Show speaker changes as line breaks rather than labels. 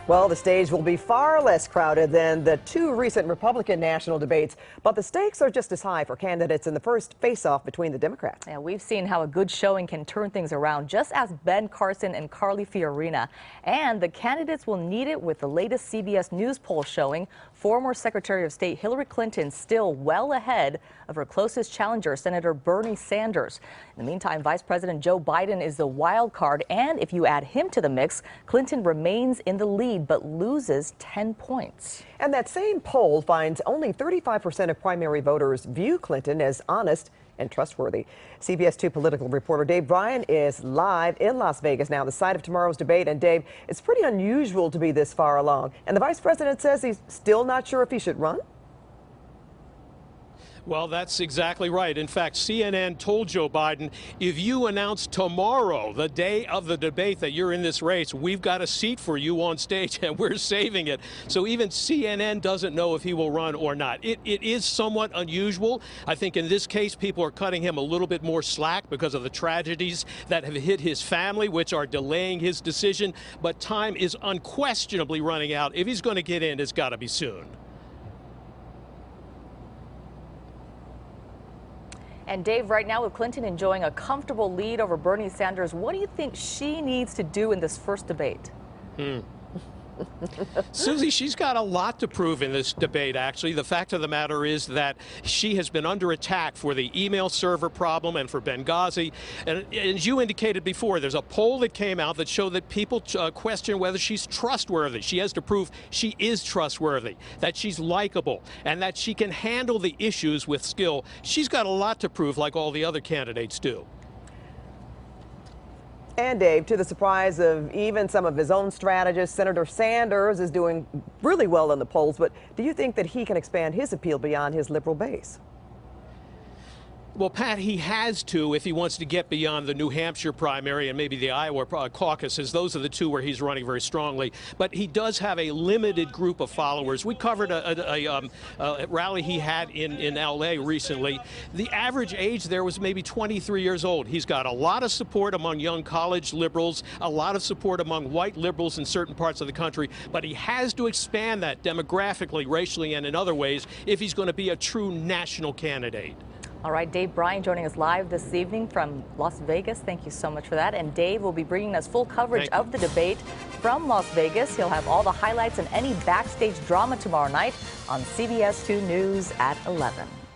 Well, the stage will be far less crowded than the two recent Republican national debates, but the stakes are just as high for candidates in the first face-off between the Democrats.
Yeah, we've seen how a good showing can turn things around, just as Ben Carson and Carly Fiorina. And the candidates will need it with the latest CBS News poll showing former Secretary of State Hillary Clinton still well ahead of her closest challenger, Senator Bernie Sanders. In the meantime, Vice President Joe Biden is the wild card, and if you add him to the mix, Clinton remains in the lead but loses 10 points.
And that same poll finds only 35% of primary voters view Clinton as honest and trustworthy. CBS 2 political reporter Dave Bryan is live in Las Vegas now, the site of tomorrow's debate. And Dave, it's pretty unusual to be this far along. And the vice president says he's still not sure if he should run.
Well, that's exactly right. In fact, CNN told Joe Biden, if you announce tomorrow, the day of the debate, that you're in this race, we've got a seat for you on stage and we're saving it. So even CNN doesn't know if he will run or not. It is somewhat unusual. I think in this case, people are cutting him a little bit more slack because of the tragedies that have hit his family, which are delaying his decision. But time is unquestionably running out. If he's going to get in, it's got to be soon.
And Dave, right now with Clinton enjoying a comfortable lead over Bernie Sanders, what do you think she needs to do in this first debate?
Susie, she's got a lot to prove in this debate, actually. The fact of the matter is that she has been under attack for the email server problem and for Benghazi. And as you indicated before, there's a poll that came out that showed that people question whether she's trustworthy. She has to prove she is trustworthy, that she's likable, and that she can handle the issues with skill. She's got a lot to prove, like all the other candidates do.
And Dave, to the surprise of even some of his own strategists, Senator Sanders is doing really well in the polls. But do you think that he can expand his appeal beyond his liberal base?
Well, Pat, he has to if he wants to get beyond the New Hampshire primary and maybe the Iowa caucuses. Those are the two where he's running very strongly. But he does have a limited group of followers. We covered a rally he had in L.A. recently. The average age there was maybe 23 years old. He's got a lot of support among young college liberals, a lot of support among white liberals in certain parts of the country. But he has to expand that demographically, racially, and in other ways if he's going to be a true national candidate.
All right, Dave Bryan joining us live this evening from Las Vegas. Thank you so much for that. And Dave will be bringing us full coverage of the debate from Las Vegas. He'll have all the highlights and any backstage drama tomorrow night on CBS 2 News at 11.